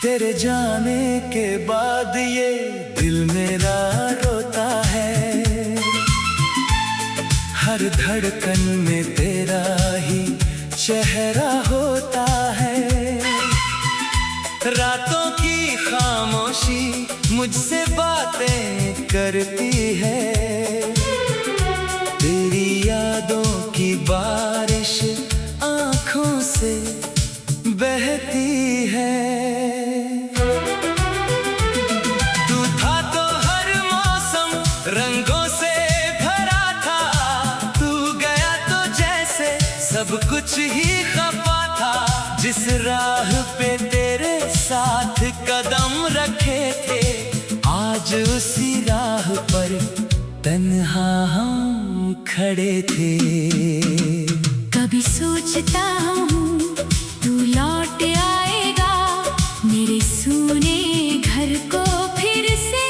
तेरे जाने के बाद ये दिल मेरा रोता है, हर धड़कन में तेरा ही चेहरा होता है। रातों की खामोशी मुझसे बातें करती है, तेरी यादों की बारिश आँखों से बहती है। तू था तो हर मौसम रंगों से भरा था, तू गया तो जैसे सब कुछ ही खफा था। जिस राह पे तेरे साथ कदम रखे थे, आज उसी राह पर तन्हा हम खड़े थे। कभी सोचता हूँ तू लौट आएगा, मेरे सूने घर को फिर से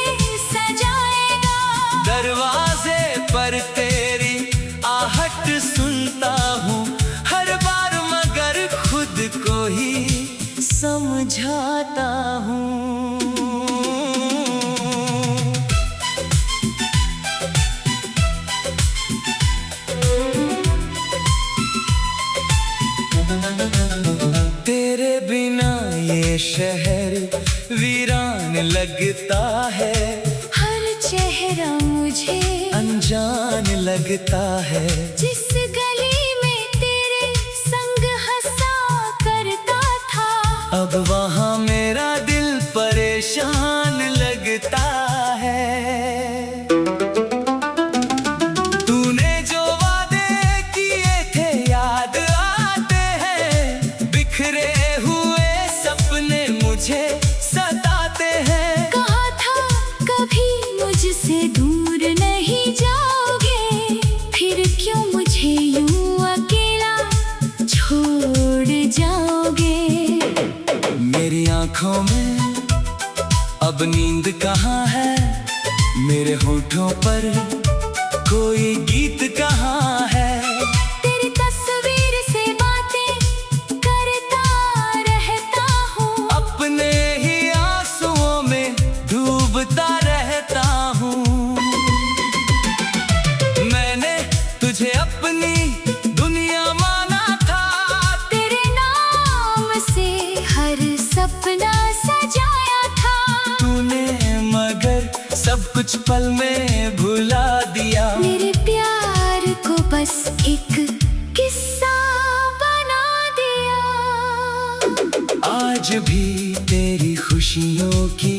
सजाएगा। दरवाजे पर तेरी आहट सुनता हूँ हर बार, मगर खुद को ही समझाता हूँ। तेरे बिना ये शहर वीरान लगता है, हर चेहरा मुझे अनजान लगता है। जिस गली में तेरे संग हंसा करता था, अब वहाँ मेरा दिल परेशान लगता है। तूने जो वादे किए थे याद आते हैं, बिखरे हुए सपने मुझे सताते हैं। कहा था कभी मुझसे दूर नहीं जाओगे, फिर क्यों मुझे यूं अकेला छोड़ जाओगे। मेरी आँखों में अब नींद कहाँ है, मेरे होठों पर कोई गीत कहाँ है। तेरी तस्वीर से बातें करता रहता हूँ, अपने ही आंसुओं में डूबता रहता हूँ। मैंने तुझे अपनी दुनिया माना था, तेरे नाम से हर सपना सजाया था। तूने मगर सब कुछ पल में भुला दिया। मेरे प्यार को बस एक किस्सा बना दिया। आज भी तेरी खुशियों की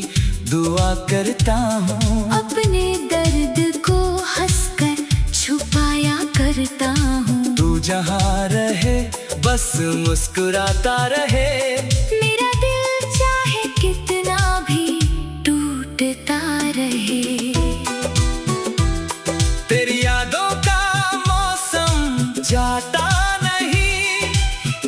दुआ करता हूँ, अपने दर्द को हंसकर छुपाया करता हूँ। तू जहाँ रहे बस मुस्कुराता रहे। मेरा दिल चाहे कितना भी टूटता रहे। तेरी यादों का मौसम जाता नहीं,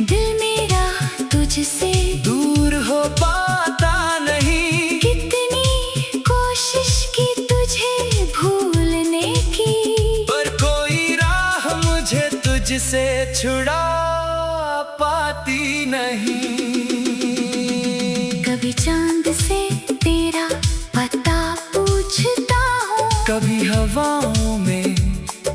दिल मेरा तुझसे दूर हो पाता नहीं। कितनी कोशिश की तुझे भूलने की, पर कोई राह मुझे तुझसे छुड़ा पाती नहीं। कभी चांद से तेरा पता पूछता हूँ, कभी हवाओं में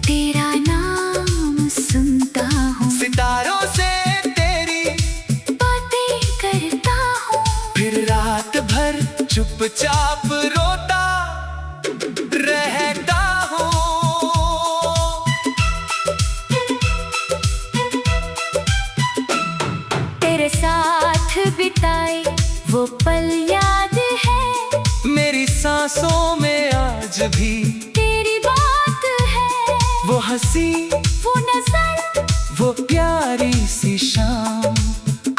तेरा नाम सुनता हूँ। सितारों से तेरी बातें करता हूँ, फिर रात भर चुपचाप रोता रहता हूँ। तेरे साथ बिताए वो पल याद है, मेरी सांसों में आज भी तेरी बात है। वो हंसी, वो नजर, वो प्यारी सी शाम,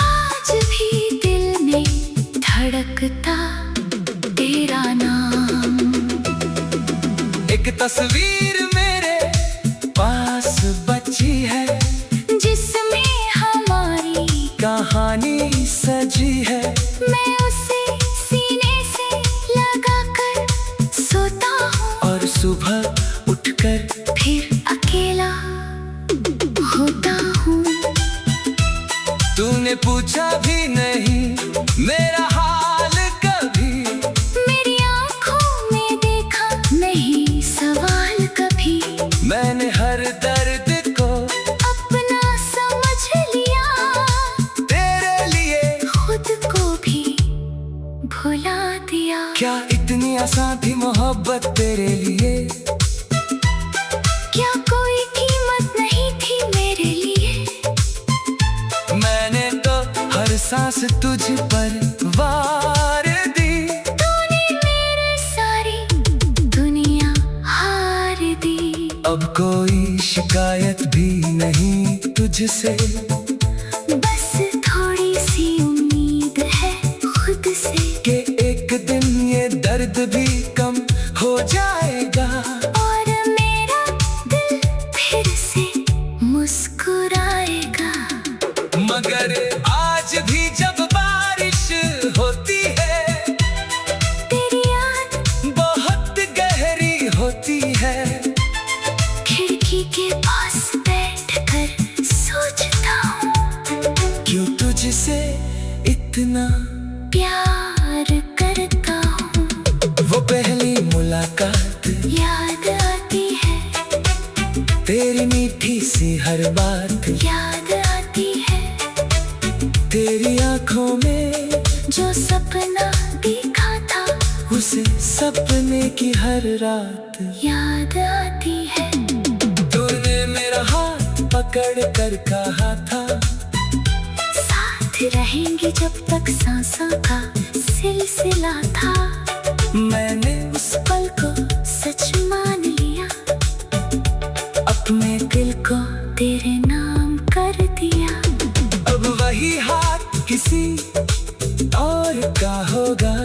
आज भी दिल में धड़कता तेरा नाम। एक तस्वीर मेरे पास बची है, जिसमें हमारी कहानी सजी है। मैं उसे सीने से लगाकर सोता हूँ, और सुबह उठकर फिर अकेला होता हूँ। तूने पूछा भी नहीं मेरा हाल भुला दिया। क्या इतनी आसान थी मोहब्बत तेरे लिए? क्या कोई कीमत नहीं थी मेरे लिए? मैंने तो हर सांस तुझ पर वार दी। तूने मेरे सारी दुनिया हार दी। अब कोई शिकायत भी नहीं तुझसे, बस थोड़ी सी उम्मीद है खुद से कि एक दिन ये दर्द भी कम हो जाएगा और मेरा दिल फिर से मुस्कुराएगा। मगर आज भी जब बारिश होती है, तेरी याद बहुत गहरी होती है। खिड़की के पास बैठकर सोचता हूँ, क्यों तुझसे इतना प्यार करता हूँ। वो पहली मुलाकात याद आती है, तेरी मीठी सी हर बात याद आती है। तेरी आंखों में जो सपना देखा था, उसे सपने की हर रात याद आती है। तूने मेरा हाथ पकड़ कर कहा था, साथ रहेंगे जब तक सांसों का सिलसिला था। मैंने उस पल को सच मान लिया, अपने दिल को तेरे नाम कर दिया। अब वही हाथ किसी और का होगा,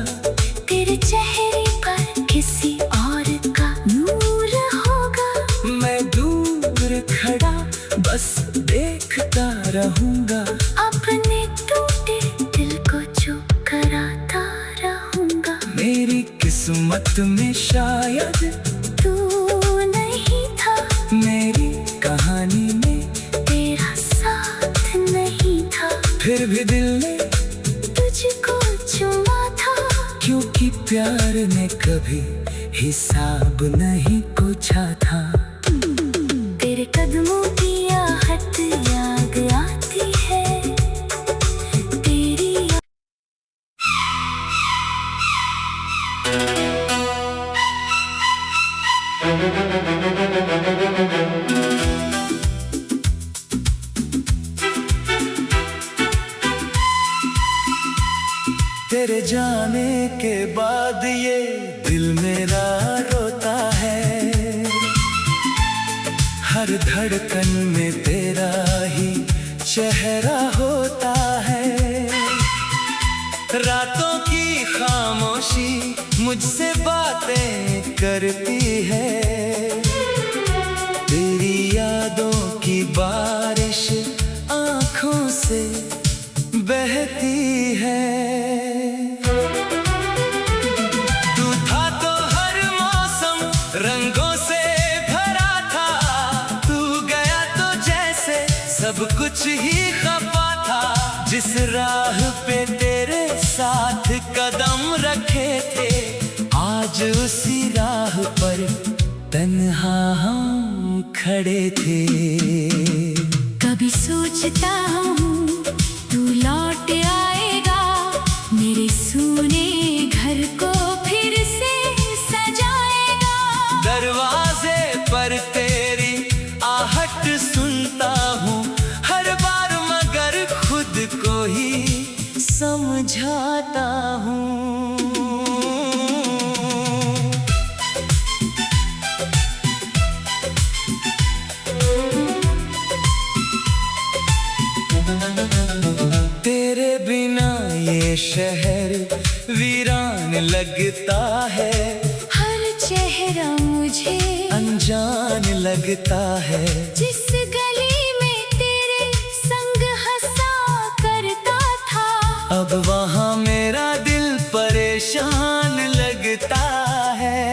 तेरे चेहरे पर किसी और का नूर होगा। मैं दूर खड़ा बस देखता रहूंगा, अपने टूटे दिल को चुप कराता रहूंगा। मेरी किस्मत में शायद तू नहीं था, मेरी कहानी में तेरा साथ नहीं था। फिर भी दिल ने तुझको चुमा था, क्योंकि प्यार ने कभी हिसाब नहीं पूछा था। तेरे कदमों की आहट याद आती है। तेरी तेरे जाने के बाद ये दिल मेरा रोता है, हर धड़कन में तेरा ही चेहरा होता है। रातों की खामोशी मुझसे बातें करती है, तेरी यादों की बारिश आँखों से बहती है। तू था तो हर मौसम रंगों से भरा था, तू गया तो जैसे सब कुछ ही खफा था। जिस राह पे तेरे साथ कदम रखे थे, आज उसी राह पर तन्हा हम खड़े थे। कभी सोचता हूँ तू लौट आएगा, मेरे सूने घर को फिर से सजाएगा। दरवाजे पर तेरी आहट सुनता हूँ हर बार, मगर खुद को ही समझाता हूँ। तेरे बिना ये शहर वीरान लगता है, हर चेहरा मुझे अनजान लगता है। जिस गली में तेरे संग हंसा करता था, अब वहाँ मेरा दिल परेशान लगता है।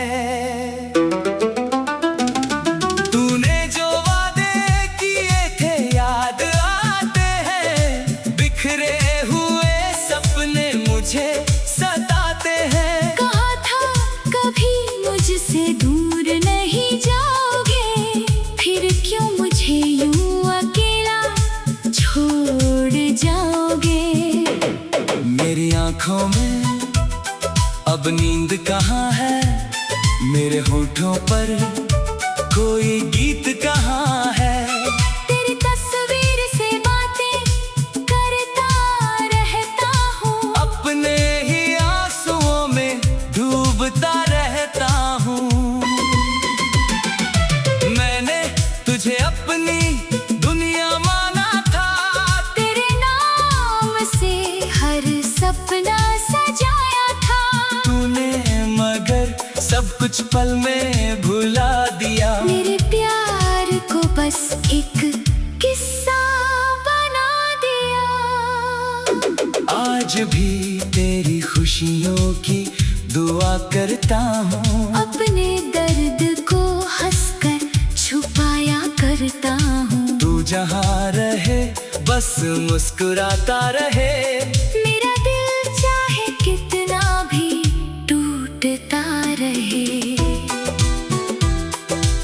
तूने जो वादे किए थे याद आते हैं, बिखरे हुए सपने मुझे सताते हैं। कहा था कभी मुझसे दूर नहीं जाओगे, फिर क्यों मुझे यूं अकेला छोड़ जाओगे। मेरी आंखों में अब नींद कहाँ है मेरे होठों पर, कोई गीत कहाँ है। तेरी तस्वीर से बातें करता रहता हूँ, अपने ही आंसुओं में डूबता रहता हूँ। मैंने तुझे अपनी दुनिया माना था, तेरे नाम से हर सपना सजाया था। तूने मगर सब कुछ पल में भुला दिया। मेरे प्यार को बस एक किस्सा बना दिया। आज भी तेरी खुशियों की दुआ करता हूँ, अपने दर्द को हंसकर छुपाया करता हूँ। तू जहाँ रहे बस मुस्कुराता रहे। मेरा दिल चाहे कितना भी टूटता रहे।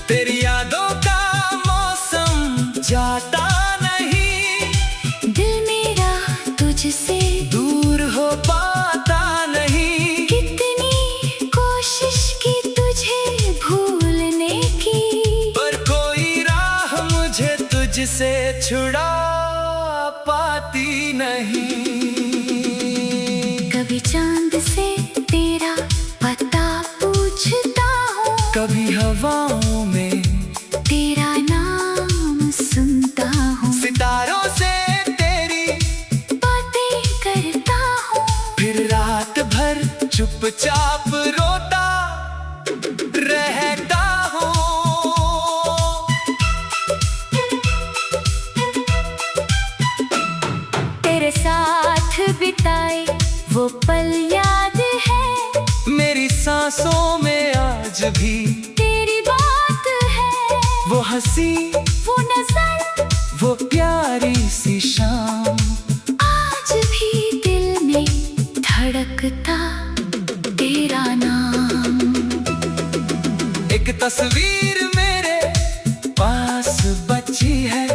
तेरी यादों का मौसम जाता नहीं, दिल मेरा तुझसे दूर हो पाता नहीं। कितनी कोशिश की तुझे भूलने की, पर कोई राह मुझे तुझसे छुड़ा पाती नहीं। कभी चांद से तेरा पता पूछता हूँ, कभी हवाओं में तेरा नाम सुनता हूँ। सितारों से तेरी बातें करता हूँ, फिर रात भर चुपचाप रोता रहता हूँ। तेरे साथ बिताए वो पल याद है, मेरी सांसों में आज भी तेरी बात है। वो हंसी, वो नजर, वो प्यारी सी शाम, आज भी दिल में धड़कता तेरा नाम। एक तस्वीर मेरे पास बची है,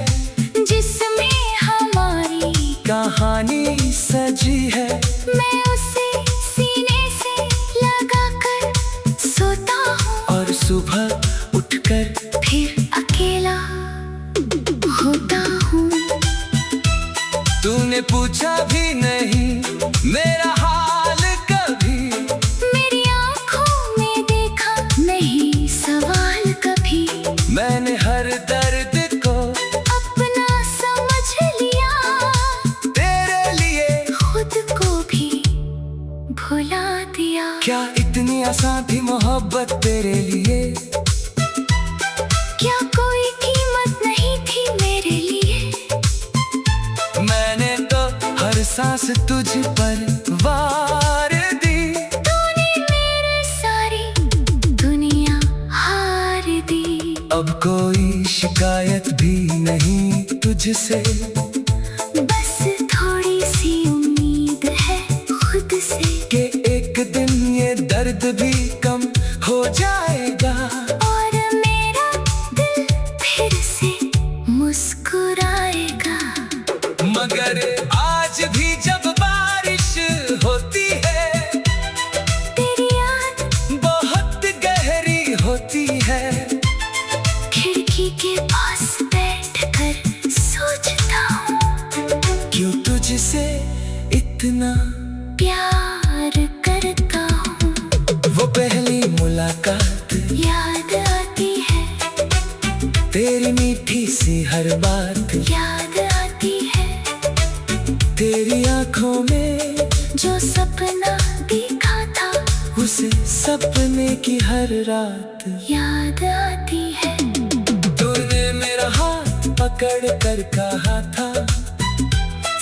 जिसमें हमारी कहानी सजी है। मैं उसे सीने से लगाकर सोता हूँ, और सुबह उठकर फिर अकेला होता हूँ। तूने पूछा भी नहीं मेरा हाल कभी, मेरी आँखों में देखा नहीं सवाल कभी। मैंने हर दर्द को अपना समझ लिया, तेरे लिए खुद को भी भुला दिया। क्या इतनी आसान थी मोहब्बत तेरे लिए, क्या कोई कीमत नहीं थी मेरे लिए। मैंने तो हर सांस तुझ पर वार दी। तूने मेरी सारी दुनिया हार दी। अब कोई शिकायत भी नहीं तुझसे, बस थोड़ी सी उम्मीद है खुद से, कि एक दिन ये दर्द भी कम हो जाएगा। और मेरा दिल फिर से मुस्कुराएगा। मगर आज भी जब बारिश होती है, तेरी याद बहुत गहरी होती है। खिड़की के पास बैठकर सोचता हूँ, क्यों तुझसे इतना प्यार करता हूँ। वो पहली मुलाकात याद आती है, तेरी मीठी सी हर बात, याद आती है। तेरी आंखों में जो सपना देखा था, उस सपने की हर रात याद आती है। तूने मेरा हाथ पकड़ कर कहा था,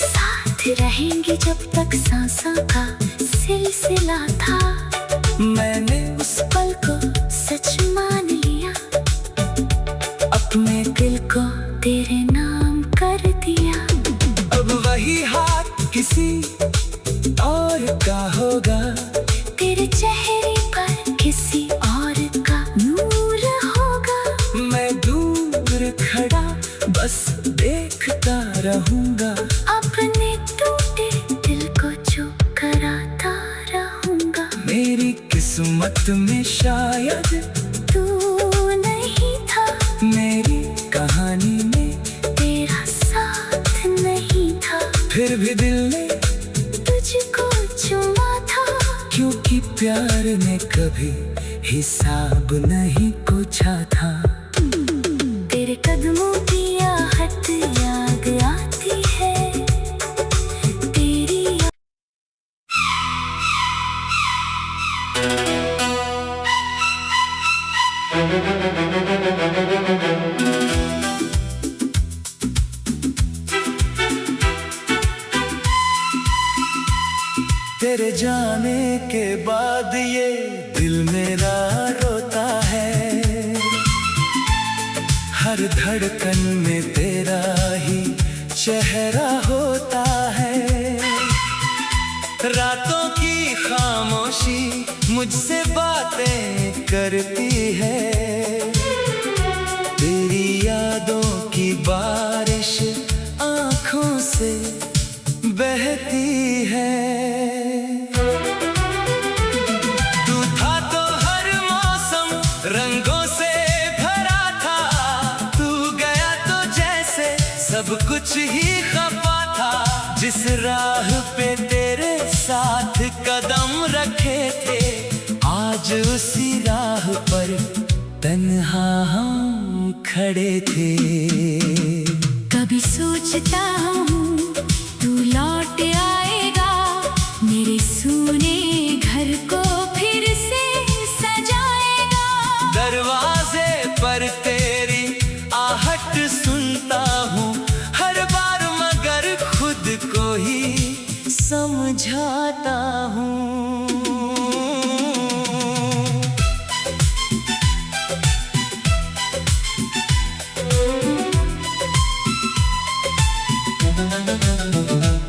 साथ रहेंगे जब तक सांसों का सिलसिला था। मैंने उस पल को सच मान लिया, अपने दिल को तेरे नाम कर दिया। अब वही हाथ किसी और का होगा, तेरे चेहरे पर किसी और का नूर होगा। मैं दूर खड़ा बस देखता रहूंगा, अपने टूटे दिल को चुप कराता रहूंगा। मेरी किस्मत में शायद तू नहीं था, मेरी कहानी में तेरा साथ नहीं था, फिर भी दिल ने तुझको चुमा था। क्योंकि प्यार ने कभी हिसाब नहीं पूछा था। तेरे कदमों की आहट याद आती है, तेरी तेरे जाने के बाद ये दिल मेरा रोता है, हर धड़कन में तेरा ही चेहरा होता है। रातों की खामोशी मुझसे बातें करती है, तेरी यादों की बारिश आँखों से बहती है। तू था तो हर मौसम रंगों से भरा था, तू गया तो जैसे सब कुछ ही खफा था। जिस राह पे तेरे साथ कदम रखे थे, आज उसी राह पर तन्हा हम खड़े थे। कभी सोचता हूँ तू लौट आएगा, मेरे सूने घर को फिर से सजाएगा। दरवाजे पर तेरी आहट सुनता हूँ हर बार, मगर खुद को ही समझाता हूँ।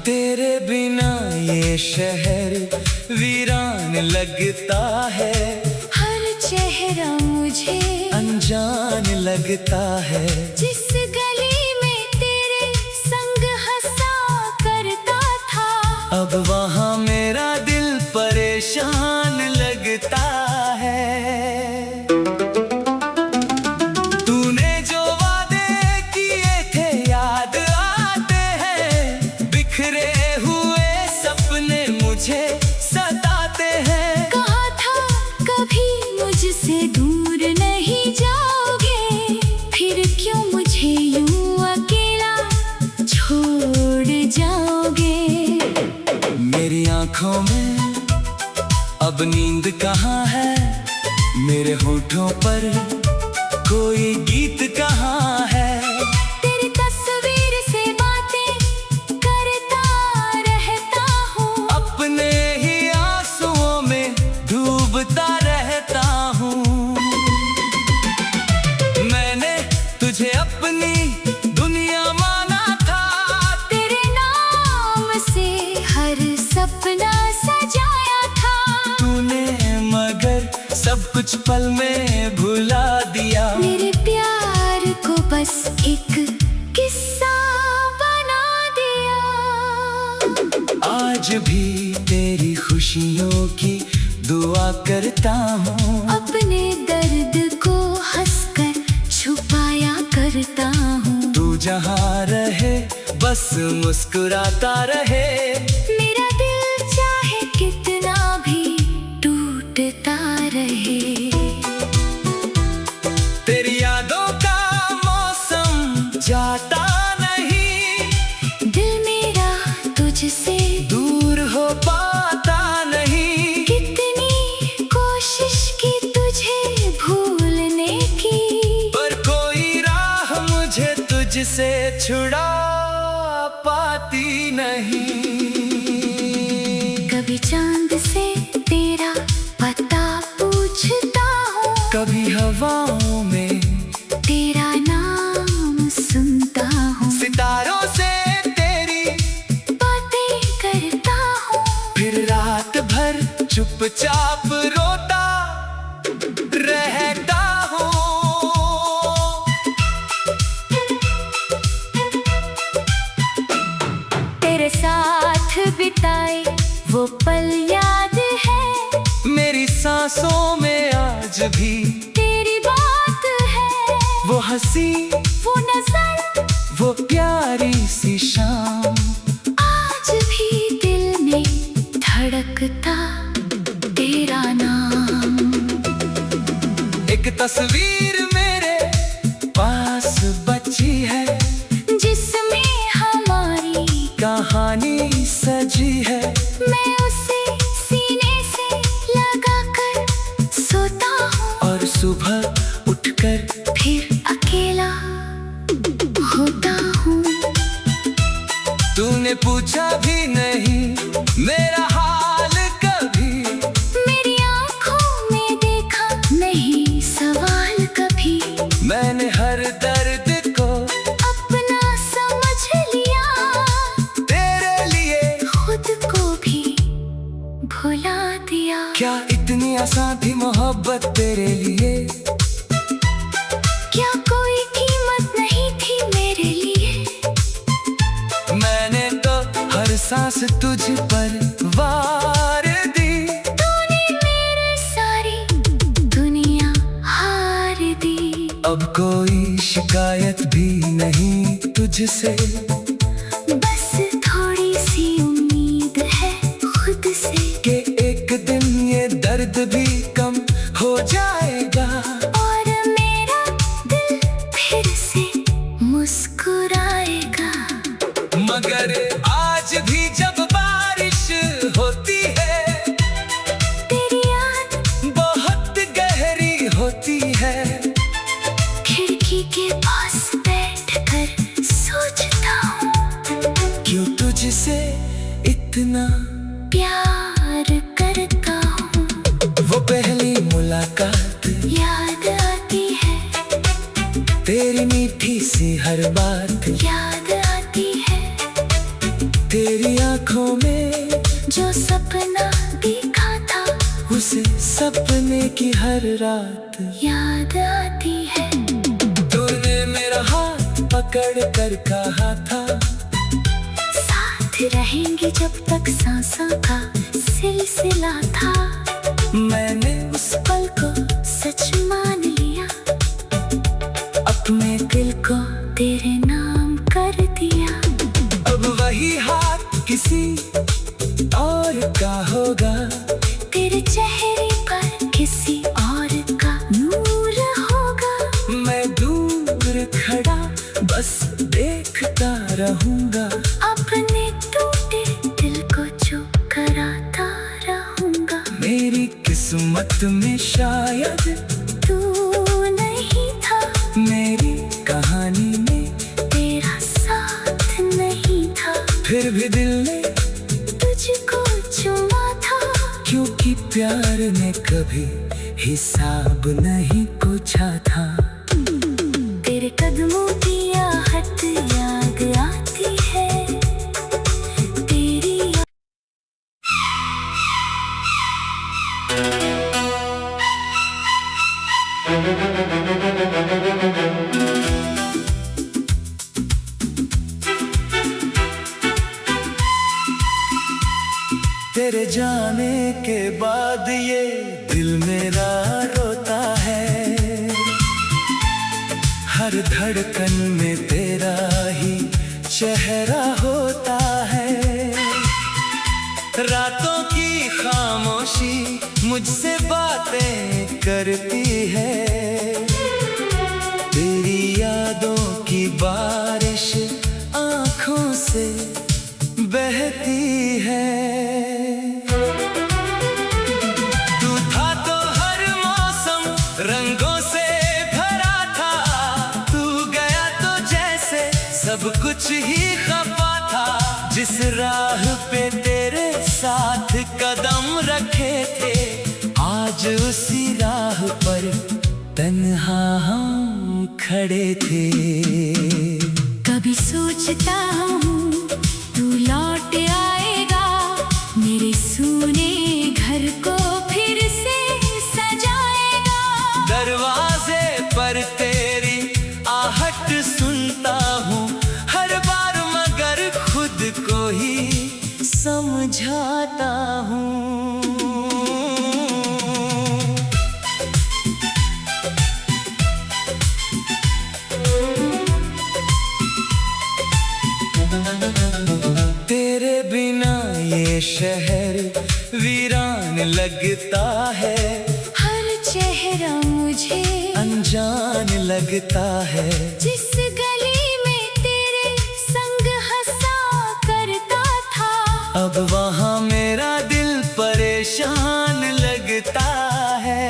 तेरे बिना ये शहर वीरान लगता है, हर चेहरा मुझे अनजान लगता है। जिस गली में तेरे संग हंसा करता था, अब वहाँ मेरा दिल परेशान लगता है। तूने जो वादे किए थे याद आते हैं, बिखरे हुए सपने मुझे सताते हैं। कहा था कभी मुझसे दूर नहीं जाओगे, फिर क्यों मुझे यूं अकेला छोड़ जाओगे। मेरी आँखों में अब नींद कहाँ है, मेरे होठों पर कोई गीत कहाँ है। तेरी तस्वीर से बातें करता रहता हूँ, अपने ही आंसुओं में डूबता रहता हूँ। मैंने तुझे अपनी दुनिया माना था, तेरे नाम से हर सपना सजाया था। तूने मगर सब कुछ पल में भुला दिया। मेरे प्यार को बस एक किस्सा बना दिया। आज भी तेरी खुशियों की दुआ करता हूँ, अपने दर्द को हंसकर छुपाया करता हूँ। तू जहाँ रहे बस मुस्कुराता रहे। मेरा दिल चाहे कितना भी टूटता रहे। तेरी यादों का मौसम जाता नहीं, दिल मेरा तुझसे दूर हो पाता नहीं। कितनी कोशिश की तुझे भूलने की, पर कोई राह मुझे तुझसे छुड़ा पाती नहीं। कभी चांद से तेरा पता पूछता हूँ, कभी हवाओं में तेरा नाम सुनता हूँ। सितारों से तेरी बातें करता हूँ, फिर रात भर चुपचाप रोता रहता हूँ। तेरे साथ बिताए वो पल याद है, मेरी सांसों में आज भी तेरी बात है। वो हंसी, वो नजर, वो प्यारी सी शाम, आज भी दिल में धड़कता तेरा नाम। एक तस्वीर मेरे पास बची है, जिसमें हमारी कहानी सजी है। मैं उसे सीने से लगाकर सोता हूँ और सुबह उठकर फिर अकेला होता हूँ। तूने पूछा भी नहीं मेरा हाल कभी, मेरी आँखों में देखा नहीं सवाल कभी। मैंने हर दर्द को अपना समझ लिया, तेरे लिए खुद को भी भुला दिया। क्या इतनी आसान थी मोहब्बत तेरे लिए? क्या कोई कीमत नहीं थी मेरे लिए? मैंने तो हर सांस तुझ पर वार दी। तूने मेरी सारी दुनिया हार दी। अब कोई शिकायत भी नहीं तुझसे, बस थोड़ी सी उम्मीद है खुद से कि एक दिन ये दर्द भी कम हो जाएगा और मेरा दिल फिर से मुस्कुराएगा। मगर आज भी जब बारिश होती है, तेरी याद बहुत गहरी होती है। खिड़की के पास बैठकर सोचता हूँ, क्यों तुझसे इतना प्यार करता हूँ। वो पहली मुलाकात याद आती है, तेरी मीठी सी हर बात, याद आती है। तेरी आंखों में जो सपना देखा था, उस सपने की हर रात याद आती है। तूने मेरा हाथ पकड़ कर कहा था, साथ रहेंगे जब तक सांसों का सिलसिला था। मैंने उस पल को सच मान लिया, अपने दिल को तेरे नाम कर दिया। अब वही हाथ किसी और का होगा, तेरे चेहरे पर किसी और का नूर होगा। मैं दूर खड़ा बस देखता रहूंगा, अपने टूटे दिल को चुप कराता रहूंगा। मेरी किस्मत में शायद तू नहीं था, मेरी कहानी में तेरा साथ नहीं था, फिर भी दिल ने तुझको चुमा था। क्योंकि प्यार ने कभी हिसाब नहीं पूछा था। तेरे कदमों की आहट याद आती है, तेरी तेरे जाने के बाद ये दिल मेरा रोता है, हर धड़कन में तेरा ही चेहरा होता है। रातों की खामोशी मुझसे बातें करती है, तेरी यादों की बारिश आँखों से बहती है। तू था तो हर मौसम रंगों से भरा था, तू गया तो जैसे सब कुछ ही खफा था। जिस राह पे तेरे साथ कदम रखे थे, आज उसी राह पर तन्हा हम खड़े थे। कभी सोचता हूँ तू लौट आएगा, मेरे सूने घर को फिर से सजाएगा। दरवाजे पर तेरी आहट सुनता हूँ हर बार, मगर खुद को ही समझाता हूँ। वीरान लगता है, हर चेहरा मुझे अनजान लगता है। जिस गली में तेरे संग हंसा करता था, अब वहाँ मेरा दिल परेशान लगता है।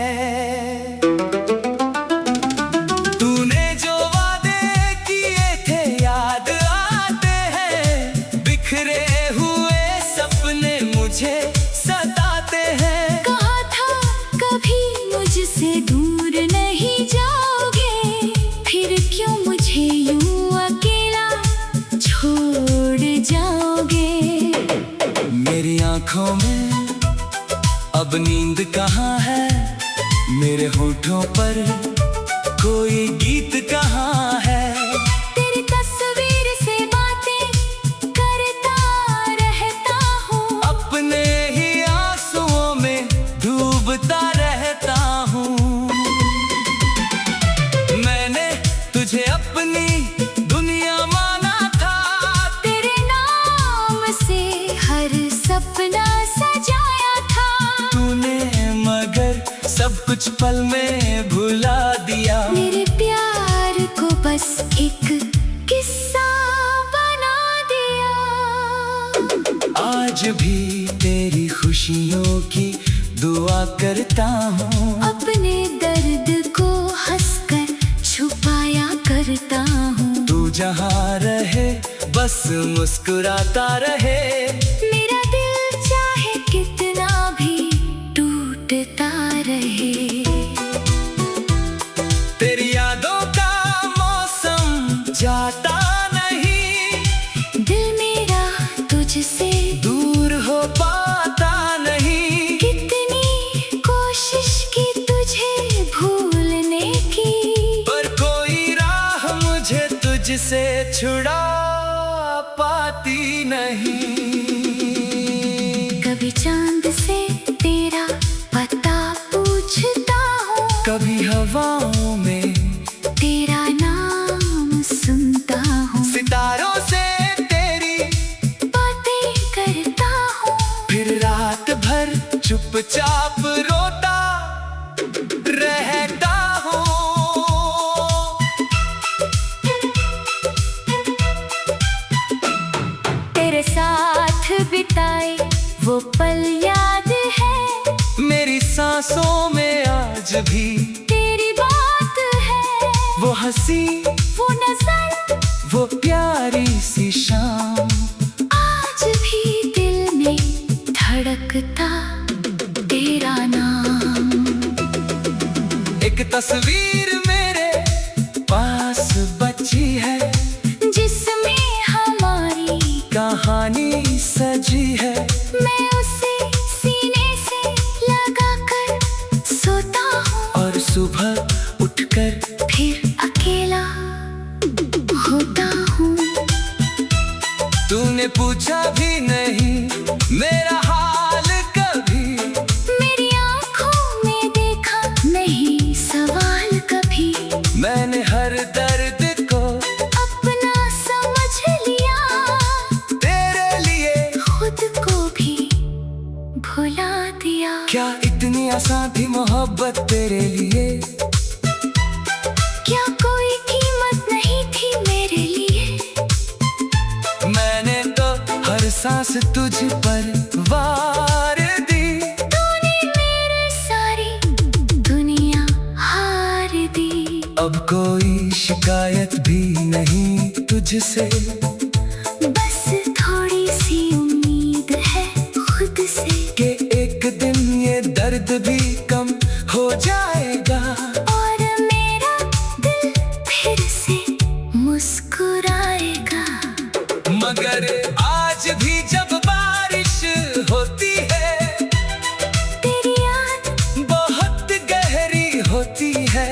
तूने जो वादे किए थे याद आते हैं, बिखरे हुए सपने मुझे सताते हैं। कहा था कभी मुझसे दूर नहीं जाओगे, फिर क्यों मुझे यूं अकेला छोड़ जाओगे। मेरी आंखों में अब नींद कहाँ है, मेरे होठों पर कोई गीत कहाँ है। तेरी तस्वीर से बातें करता रहता हूँ, अपने ही आंसुओं में डूबता रहता हूँ। मैंने तुझे अपनी दुनिया माना था, तेरे नाम से हर सपना सजाया था। तूने मगर सब कुछ पल में भुला दिया। मेरे प्यार को बस एक किस्सा बना दिया। आज भी तेरी खुशियों की दुआ करता हूँ, अपने दर्द को हंसकर छुपाया करता हूँ। तू जहाँ रहे बस मुस्कुराता रहे। मेरा दिल चाहे कितना भी टूटता रहे। तेरी यादों का मौसम जाता नहीं, दिल मेरा तुझसे दूर हो पाता नहीं। कितनी कोशिश की तुझे भूलने की, पर कोई राह मुझे तुझसे छुड़ा पाती नहीं। कभी चांद से तेरा पता पूछता हूँ, कभी हवाओं में तेरा नाम सुनता हूँ। सितारों से तेरी बातें करता हूँ, फिर रात भर चुपचाप रोता रहता हूँ। तेरे साथ बिताए वो पल याद है, मेरी सांसों में आज भी तेरी बात है। वो हंसी, वो नजर, वो प्यारी सी शाम, आज भी दिल में धड़कता तेरा नाम। एक तस्वीर मेरे पास बची है, जिसमें हमारी कहानी सजी है। मैं उसे सीने से लगाकर सोता हूँ, और सुबह उठकर फिर अकेला होता हूँ। तूने पूछा भी नहीं मेरा हाल कभी, मेरी आँखों में देखा नहीं सवाल कभी। मैंने हर दर्द को अपना समझ लिया, तेरे लिए खुद को भी भुला दिया। क्या इतनी आसान थी मोहब्बत तेरे लिए, क्या कोई कीमत नहीं थी मेरे लिए। मैंने तो हर सांस तुझ पर वार दी। तूने मेरी सारी दुनिया हार दी। अब कोई शिकायत भी नहीं तुझसे, बस थोड़ी सी उम्मीद है खुद से, कि एक दिन ये दर्द भी कम हो जाएगा। और मेरा दिल फिर से मुस्कुराएगा। मगर आज भी जब बारिश होती है, तेरी याद बहुत गहरी होती है।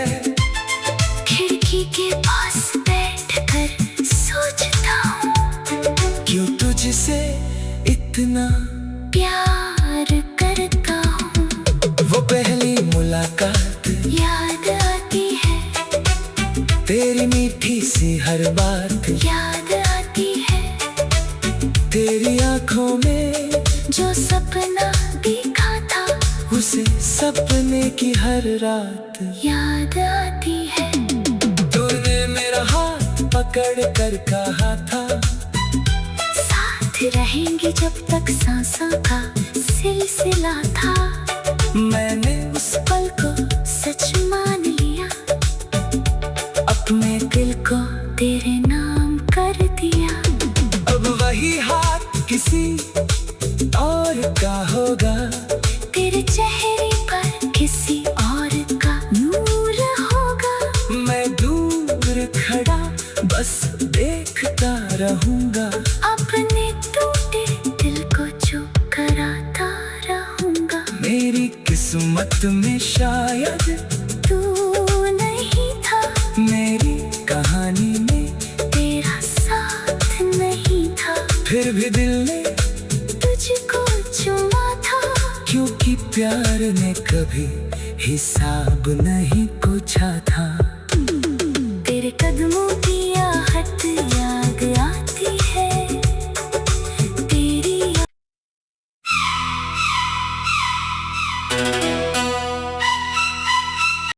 खिड़की के पास बैठकर सोचता हूँ, सपने की हर रात याद आती है। तूने मेरा हाथ पकड़ कर कहा था, साथ रहेंगे जब तक सांसों का सिलसिला था। मैंने उस पल को सच मान लिया, अपने दिल को तेरे नाम कर दिया। अब वही हाथ किसी और का होगा, तेरे चेहरे पर किसी और का नूर होगा। मैं दूर खड़ा बस देखता रहूंगा, अपने टूटे दिल को चुप कराता रहूंगा। मेरी किस्मत में शायद तू नहीं था, मेरी कहानी में तेरा साथ नहीं था, फिर भी दिल ने तुझको चुमा था। क्योंकि प्यार ने कभी हिसाब नहीं पूछा था। तेरे कदमों की